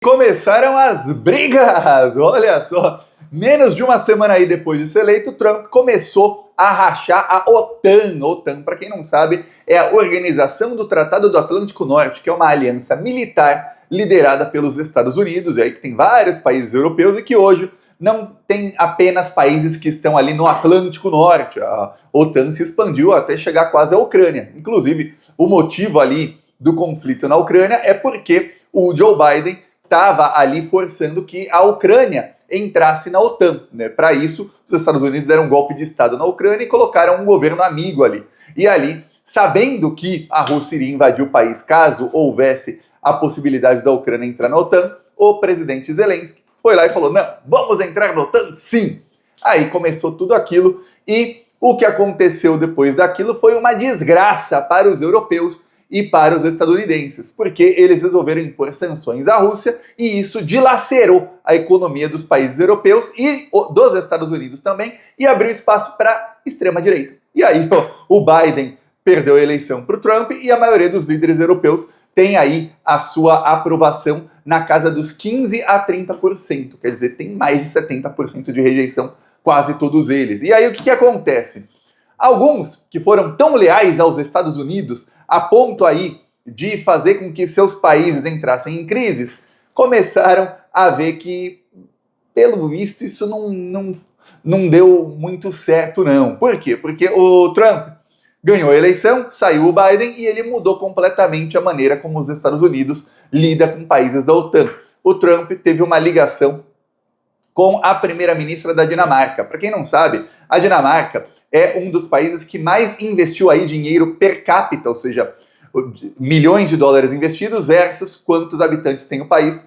Começaram as brigas, olha só. Menos de uma semana aí depois de ser eleito, Trump começou a rachar a OTAN. OTAN, para quem não sabe, é a Organização do Tratado do Atlântico Norte, que é uma aliança militar liderada pelos Estados Unidos, e aí que tem vários países europeus e que hoje não tem apenas países que estão ali no Atlântico Norte. A OTAN se expandiu até chegar quase à Ucrânia. Inclusive, o motivo ali do conflito na Ucrânia é porque o Joe Biden estava ali forçando que a Ucrânia entrasse na OTAN. Né? Para isso, os Estados Unidos deram um golpe de Estado na Ucrânia e colocaram um governo amigo ali. E ali, sabendo que a Rússia iria invadir o país caso houvesse a possibilidade da Ucrânia entrar na OTAN, o presidente Zelensky foi lá e falou, não, vamos entrar na OTAN sim! Aí começou tudo aquilo e o que aconteceu depois daquilo foi uma desgraça para os europeus e para os estadunidenses, porque eles resolveram impor sanções à Rússia e isso dilacerou a economia dos países europeus e dos Estados Unidos também e abriu espaço para a extrema-direita. E aí o Biden perdeu a eleição para o Trump e a maioria dos líderes europeus tem aí a sua aprovação na casa dos 15% a 30%, quer dizer, tem mais de 70% de rejeição, quase todos eles. E aí o que acontece? Alguns que foram tão leais aos Estados Unidos a ponto aí de fazer com que seus países entrassem em crises, começaram a ver que, pelo visto, isso não deu muito certo, não. Por quê? Porque o Trump ganhou a eleição, saiu o Biden e ele mudou completamente a maneira como os Estados Unidos lida com países da OTAN. O Trump teve uma ligação com a primeira-ministra da Dinamarca. Para quem não sabe, a Dinamarca é um dos países que mais investiu aí dinheiro per capita, ou seja, milhões de dólares investidos versus quantos habitantes tem o país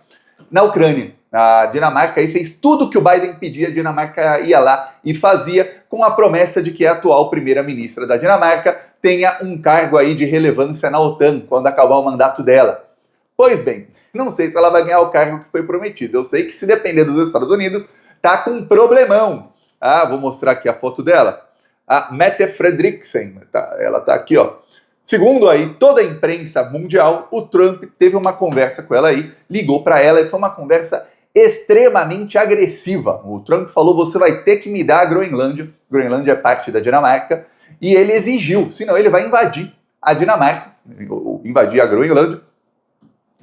na Ucrânia. A Dinamarca aí fez tudo que o Biden pedia, a Dinamarca ia lá e fazia com a promessa de que a atual primeira-ministra da Dinamarca tenha um cargo aí de relevância na OTAN quando acabar o mandato dela. Pois bem, não sei se ela vai ganhar o cargo que foi prometido. Eu sei que se depender dos Estados Unidos, tá com um problemão. Vou mostrar aqui a foto dela. A Mette Frederiksen, ela tá aqui, ó. Segundo aí toda a imprensa mundial, o Trump teve uma conversa com ela aí, ligou para ela e foi uma conversa extremamente agressiva. O Trump falou, você vai ter que me dar a Groenlândia. Groenlândia é parte da Dinamarca. E ele exigiu, senão ele vai invadir a Dinamarca, invadir a Groenlândia,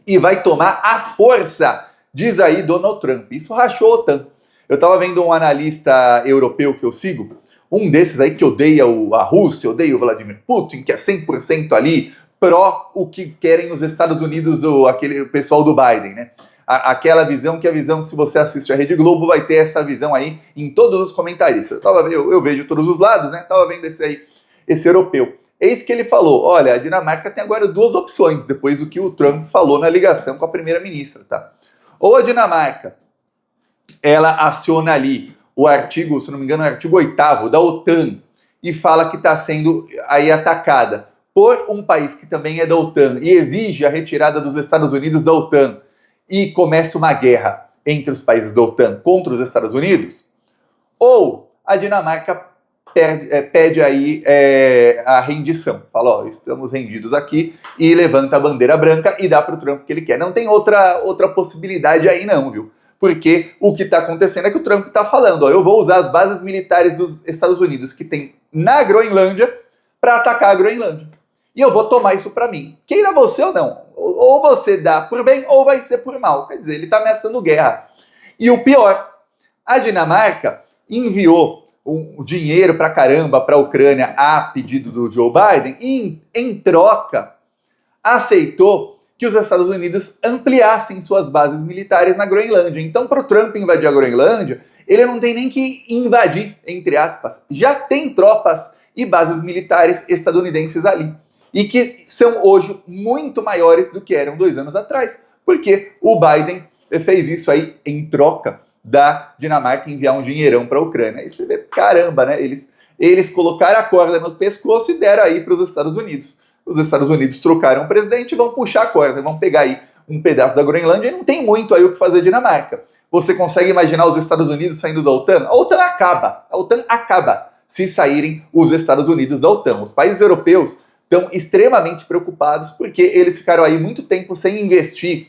e vai tomar a força, diz aí Donald Trump. Isso rachou a OTAN. Eu estava vendo um analista europeu que eu sigo, um desses aí que odeia a Rússia, odeia o Vladimir Putin, que é 100% ali pró o que querem os Estados Unidos, aquele pessoal do Biden, né? Aquela visão que a visão, se você assiste a Rede Globo, vai ter essa visão aí em todos os comentaristas. Eu vejo todos os lados, né? Tava vendo esse europeu. Eis que ele falou, olha, a Dinamarca tem agora duas opções, depois do que o Trump falou na ligação com a primeira-ministra, tá? Ou a Dinamarca, ela aciona ali o artigo, se não me engano, o artigo 8º da OTAN e fala que está sendo aí atacada por um país que também é da OTAN e exige a retirada dos Estados Unidos da OTAN e começa uma guerra entre os países da OTAN contra os Estados Unidos, ou a Dinamarca pede aí a rendição. Fala, ó, estamos rendidos aqui e levanta a bandeira branca e dá para o Trump o que ele quer. Não tem outra possibilidade aí não, viu? Porque o que está acontecendo é que o Trump está falando, ó, eu vou usar as bases militares dos Estados Unidos que tem na Groenlândia para atacar a Groenlândia. E eu vou tomar isso para mim. Queira você ou não. Ou você dá por bem ou vai ser por mal. Quer dizer, ele está ameaçando guerra. E o pior, a Dinamarca enviou um dinheiro para caramba para a Ucrânia a pedido do Joe Biden e, em troca, aceitou que os Estados Unidos ampliassem suas bases militares na Groenlândia. Então, para o Trump invadir a Groenlândia, ele não tem nem que invadir, entre aspas. Já tem tropas e bases militares estadunidenses ali. E que são hoje muito maiores do que eram 2 anos atrás. Porque o Biden fez isso aí em troca da Dinamarca enviar um dinheirão para a Ucrânia. Aí você vê, caramba, né? Eles colocaram a corda no pescoço e deram aí para os Estados Unidos. Os Estados Unidos trocaram o presidente e vão puxar a corda, vão pegar aí um pedaço da Groenlândia e não tem muito aí o que fazer a Dinamarca. Você consegue imaginar os Estados Unidos saindo da OTAN? A OTAN acaba se saírem os Estados Unidos da OTAN. Os países europeus estão extremamente preocupados porque eles ficaram aí muito tempo sem investir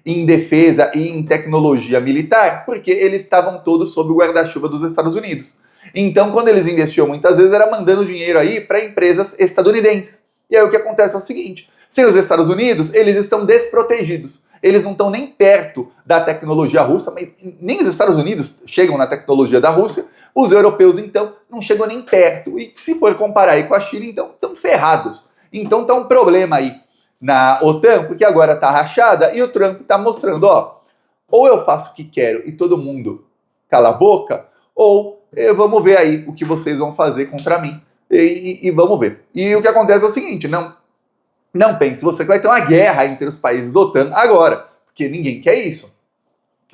em defesa e em tecnologia militar, porque eles estavam todos sob o guarda-chuva dos Estados Unidos. Então, quando eles investiam muitas vezes, era mandando dinheiro aí para empresas estadunidenses. E aí o que acontece é o seguinte, sem os Estados Unidos, eles estão desprotegidos. Eles não estão nem perto da tecnologia russa, mas nem os Estados Unidos chegam na tecnologia da Rússia, os europeus, então, não chegam nem perto. E se for comparar aí com a China, então, estão ferrados. Então, tá um problema aí na OTAN, porque agora tá rachada e o Trump tá mostrando, ó, ou eu faço o que quero e todo mundo cala a boca, ou vamos ver aí o que vocês vão fazer contra mim e vamos ver. E o que acontece é o seguinte, não pense você que vai ter uma guerra entre os países da OTAN agora, porque ninguém quer isso.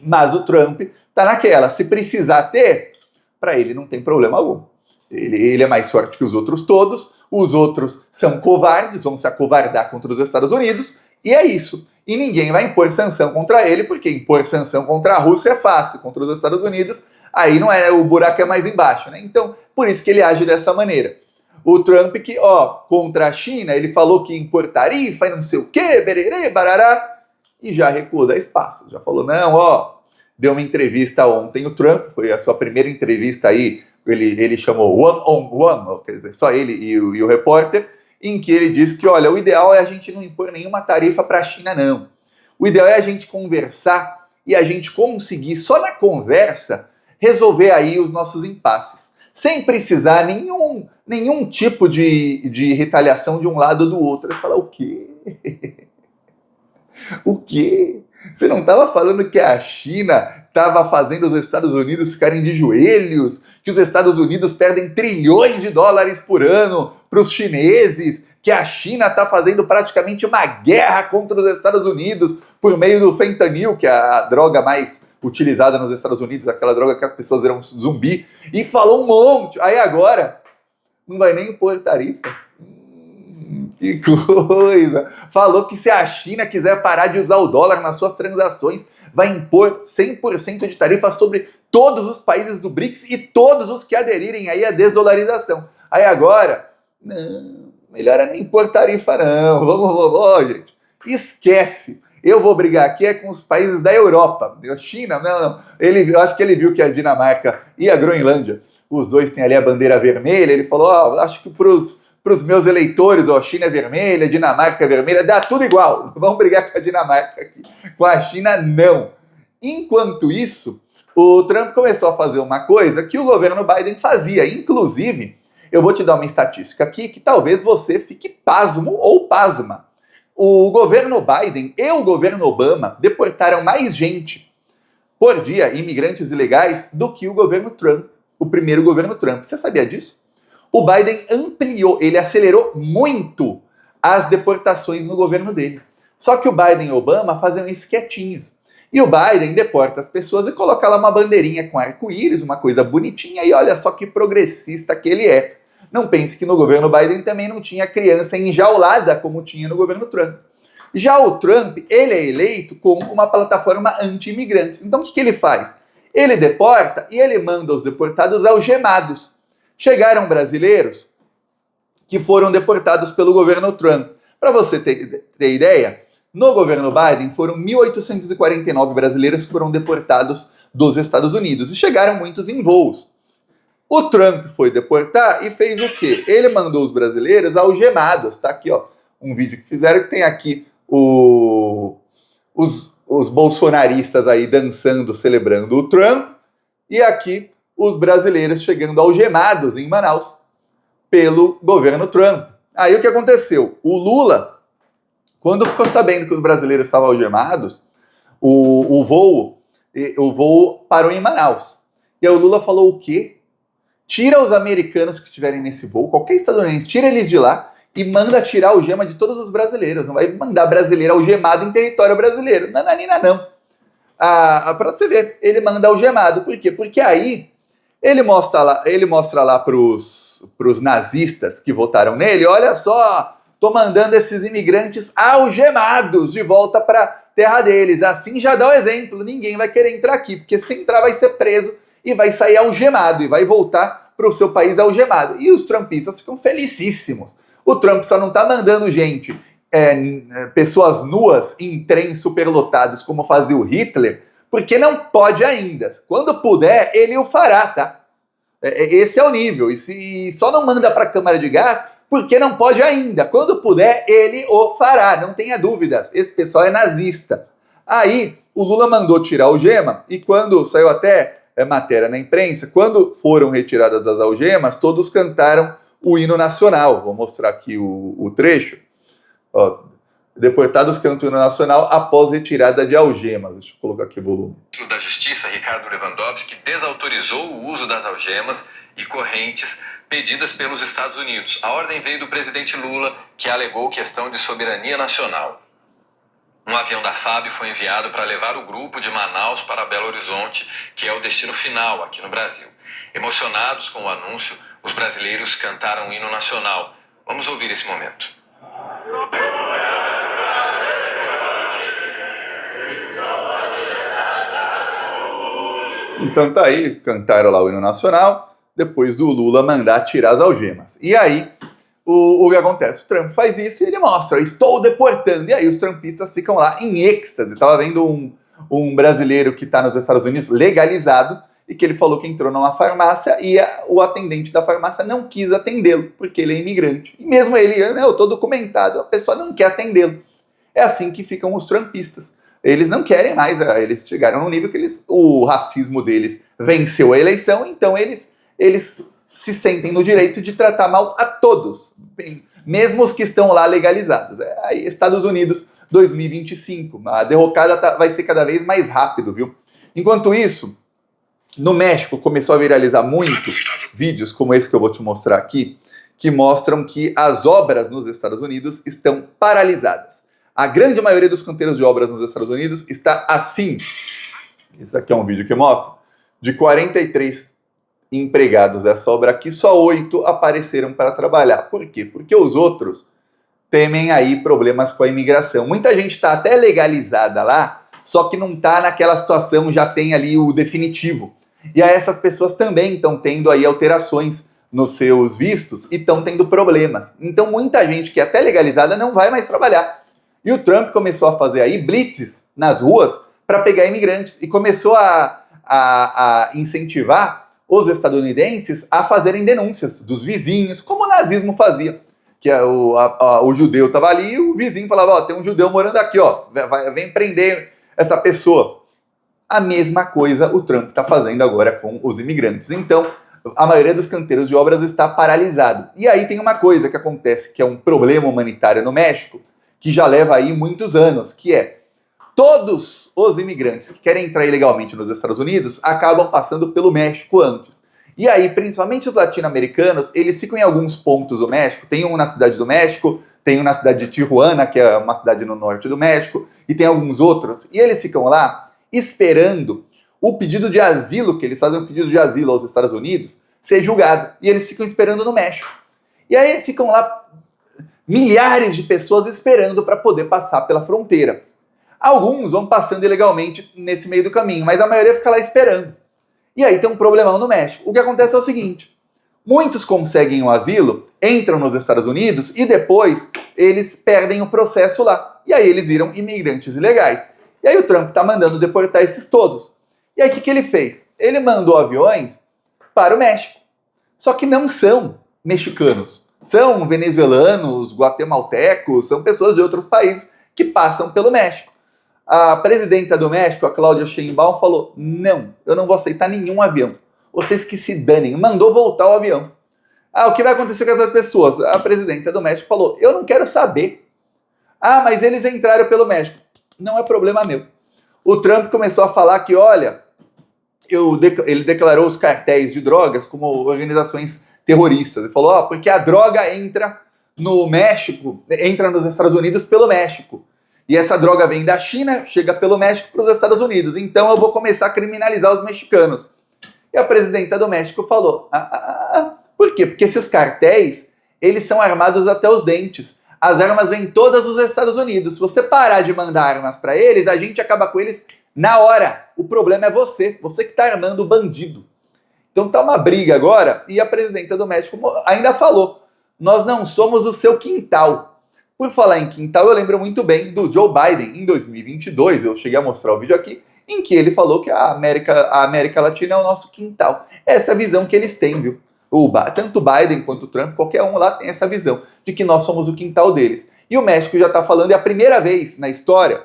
Mas o Trump tá naquela, se precisar ter, para ele não tem problema algum. Ele é mais forte que os outros todos, os outros são covardes, vão se acovardar contra os Estados Unidos, e é isso. E ninguém vai impor sanção contra ele, porque impor sanção contra a Rússia é fácil, contra os Estados Unidos, aí não é, o buraco é mais embaixo, né? Então, por isso que ele age dessa maneira. O Trump que, contra a China, ele falou que ia impor tarifa e não sei o quê, bererê, barará, e já recuou da espaço. Já falou, não, deu uma entrevista ontem, o Trump, foi a sua primeira entrevista aí, ele chamou one-on-one, quer dizer, só ele e o repórter, em que ele disse que, olha, o ideal é a gente não impor nenhuma tarifa para a China, não. O ideal é a gente conversar e a gente conseguir, só na conversa, resolver aí os nossos impasses, sem precisar nenhum tipo de retaliação de um lado ou do outro. Você fala, o quê? O quê? Você não estava falando que a China estava fazendo os Estados Unidos ficarem de joelhos? Que os Estados Unidos perdem trilhões de dólares por ano para os chineses? Que a China está fazendo praticamente uma guerra contra os Estados Unidos por meio do fentanil, que é a droga mais utilizada nos Estados Unidos, aquela droga que as pessoas viram zumbi, e falou um monte. Aí agora, não vai nem impor tarifa. Que coisa! Falou que se a China quiser parar de usar o dólar nas suas transações, vai impor 100% de tarifa sobre todos os países do BRICS e todos os que aderirem aí à desdolarização. Aí agora, não, melhor é nem impor tarifa não, vamos, gente, esquece. Eu vou brigar aqui com os países da Europa. A China, não. Eu acho que ele viu que a Dinamarca e a Groenlândia, os dois têm ali a bandeira vermelha, ele falou, acho que para os meus eleitores, a China é vermelha, a Dinamarca é vermelha, dá tudo igual. Vamos brigar com a Dinamarca aqui. Com a China, não. Enquanto isso, o Trump começou a fazer uma coisa que o governo Biden fazia. Inclusive, eu vou te dar uma estatística aqui que talvez você fique pasmo ou pasma. O governo Biden e o governo Obama deportaram mais gente por dia, imigrantes ilegais, do que o governo Trump, o primeiro governo Trump. Você sabia disso? O Biden ampliou, ele acelerou muito as deportações no governo dele. Só que o Biden e o Obama faziam isso quietinhos. E o Biden deporta as pessoas e coloca lá uma bandeirinha com arco-íris, uma coisa bonitinha, e olha só que progressista que ele é. Não pense que no governo Biden também não tinha criança enjaulada como tinha no governo Trump. Já o Trump, ele é eleito como uma plataforma anti-imigrantes. Então o que ele faz? Ele deporta e ele manda os deportados algemados. Chegaram brasileiros que foram deportados pelo governo Trump. Para você ter ideia, no governo Biden foram 1.849 brasileiros que foram deportados dos Estados Unidos e chegaram muitos em voos. O Trump foi deportar e fez o quê? Ele mandou os brasileiros algemados. Tá aqui, um vídeo que fizeram que tem aqui os bolsonaristas aí dançando, celebrando o Trump, e aqui os brasileiros chegando algemados em Manaus pelo governo Trump. Aí o que aconteceu? O Lula, quando ficou sabendo que os brasileiros estavam algemados, o voo parou em Manaus. E aí o Lula falou o quê? Tira os americanos que estiverem nesse voo, qualquer estadunidense, tira eles de lá e manda tirar a algema de todos os brasileiros. Não vai mandar brasileiro algemado em território brasileiro. Nananina, não. Para você ver, ele manda algemado. Por quê? Porque aí ele mostra lá pros nazistas que votaram nele, olha só, tô mandando esses imigrantes algemados de volta para terra deles. Assim já dá o exemplo, ninguém vai querer entrar aqui, porque se entrar vai ser preso e vai sair algemado e vai voltar para o seu país algemado. E os trumpistas ficam felicíssimos. O Trump só não está mandando gente pessoas nuas em trens superlotados como fazia o Hitler, porque não pode ainda. Quando puder, ele o fará, tá? Esse é o nível. E só não manda para a Câmara de Gás porque não pode ainda. Quando puder, ele o fará, não tenha dúvidas. Esse pessoal é nazista. Aí, o Lula mandou tirar a algema e quando saiu até matéria na imprensa, quando foram retiradas as algemas, todos cantaram o hino nacional. Vou mostrar aqui o trecho. Ó, deportados cantam o hino nacional após retirada de algemas. Deixa eu colocar aqui o volume. O ministro da Justiça, Ricardo Lewandowski, desautorizou o uso das algemas e correntes pedidas pelos Estados Unidos. A ordem veio do presidente Lula, que alegou questão de soberania nacional. Um avião da FAB foi enviado para levar o grupo de Manaus para Belo Horizonte, que é o destino final aqui no Brasil. Emocionados com o anúncio, os brasileiros cantaram o hino nacional. Vamos ouvir esse momento. Então tá aí, cantaram lá o hino nacional, depois do Lula mandar tirar as algemas. E aí, o que acontece? O Trump faz isso e ele mostra, estou deportando. E aí os trumpistas ficam lá em êxtase. Tava vendo um brasileiro que está nos Estados Unidos legalizado e que ele falou que entrou numa farmácia e o atendente da farmácia não quis atendê-lo, porque ele é imigrante. E mesmo ele, eu estou documentado, a pessoa não quer atendê-lo. É assim que ficam os trumpistas. Eles não querem mais, eles chegaram num nível que o racismo deles venceu a eleição, então eles se sentem no direito de tratar mal a todos, mesmo os que estão lá legalizados. Aí, Estados Unidos 2025, a derrocada vai ser cada vez mais rápido, viu? Enquanto isso, no México começou a viralizar muitos vídeos como esse que eu vou te mostrar aqui, que mostram que as obras nos Estados Unidos estão paralisadas. A grande maioria dos canteiros de obras nos Estados Unidos está assim. Esse aqui é um vídeo que mostra. De 43 empregados dessa obra aqui, só 8 apareceram para trabalhar. Por quê? Porque os outros temem aí problemas com a imigração. Muita gente está até legalizada lá, só que não está naquela situação, já tem ali o definitivo. E aí essas pessoas também estão tendo aí alterações nos seus vistos e estão tendo problemas. Então muita gente que é até legalizada não vai mais trabalhar. E o Trump começou a fazer aí blitzes nas ruas para pegar imigrantes e começou a incentivar os estadunidenses a fazerem denúncias dos vizinhos, como o nazismo fazia. Que o judeu estava ali e o vizinho falava, tem um judeu morando aqui, vem prender essa pessoa. A mesma coisa o Trump está fazendo agora com os imigrantes. Então, a maioria dos canteiros de obras está paralisado. E aí tem uma coisa que acontece, que é um problema humanitário no México, que já leva aí muitos anos, que é todos os imigrantes que querem entrar ilegalmente nos Estados Unidos acabam passando pelo México antes. E aí, principalmente os latino-americanos, eles ficam em alguns pontos do México. Tem um na cidade do México, tem um na cidade de Tijuana, que é uma cidade no norte do México, e tem alguns outros. E eles ficam lá esperando o pedido de asilo, que eles fazem um pedido de asilo aos Estados Unidos, ser julgado. E eles ficam esperando no México. E aí ficam lá milhares de pessoas esperando para poder passar pela fronteira. Alguns vão passando ilegalmente nesse meio do caminho, mas a maioria fica lá esperando. E aí tem um problemão no México. O que acontece é o seguinte, muitos conseguem o asilo, entram nos Estados Unidos e depois eles perdem o processo lá. E aí eles viram imigrantes ilegais. E aí o Trump está mandando deportar esses todos. E aí o que ele fez? Ele mandou aviões para o México. Só que não são mexicanos. São venezuelanos, guatemaltecos, são pessoas de outros países que passam pelo México. A presidenta do México, a Cláudia Sheinbaum, falou, não, eu não vou aceitar nenhum avião. Vocês que se danem. Mandou voltar o avião. O que vai acontecer com essas pessoas? A presidenta do México falou, eu não quero saber. Mas eles entraram pelo México. Não é problema meu. O Trump começou a falar que, olha, ele declarou os cartéis de drogas como organizações terroristas. Ele falou, porque a droga entra no México, entra nos Estados Unidos pelo México. E essa droga vem da China, chega pelo México para os Estados Unidos. Então eu vou começar a criminalizar os mexicanos. E a presidenta do México falou, por quê? Porque esses cartéis, eles são armados até os dentes. As armas vêm todas dos Estados Unidos. Se você parar de mandar armas para eles, a gente acaba com eles na hora. O problema é você que está armando o bandido. Então tá uma briga agora, e a presidenta do México ainda falou, nós não somos o seu quintal. Por falar em quintal, eu lembro muito bem do Joe Biden em 2022, eu cheguei a mostrar o vídeo aqui, em que ele falou que a América Latina é o nosso quintal. Essa é a visão que eles têm, viu? Tanto o Biden quanto o Trump, qualquer um lá tem essa visão de que nós somos o quintal deles. E o México já está falando, é a primeira vez na história,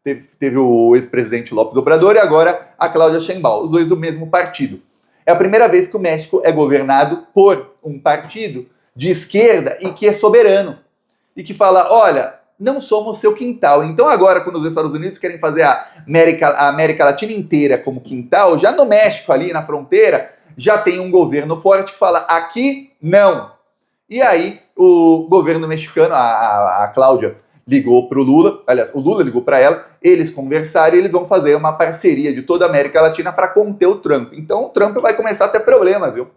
teve o ex-presidente López Obrador e agora a Cláudia Sheinbaum, os dois do mesmo partido. É a primeira vez que o México é governado por um partido de esquerda e que é soberano. E que fala, olha, não somos seu quintal. Então agora, quando os Estados Unidos querem fazer a América Latina inteira como quintal, já no México, ali na fronteira, já tem um governo forte que fala, aqui não. E aí o governo mexicano, a Cláudia, ligou para o Lula, aliás, o Lula ligou para ela, eles conversaram e eles vão fazer uma parceria de toda a América Latina para conter o Trump. Então o Trump vai começar a ter problemas, viu?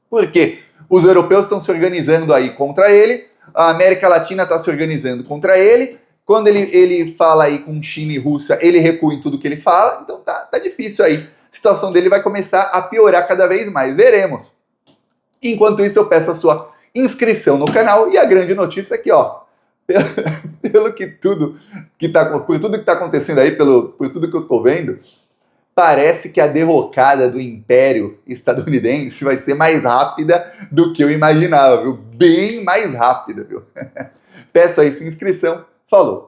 Por quê? Os europeus estão se organizando aí contra ele, a América Latina está se organizando contra ele, quando ele fala aí com China e Rússia, ele recua em tudo que ele fala, então tá difícil aí. A situação dele vai começar a piorar cada vez mais, veremos. Enquanto isso, eu peço a sua inscrição no canal e a grande notícia aqui, ó, por tudo que está acontecendo aí, por tudo que eu tô vendo, parece que a derrocada do Império estadunidense vai ser mais rápida do que eu imaginava, viu? Bem mais rápida, viu? Peço aí sua inscrição. Falou!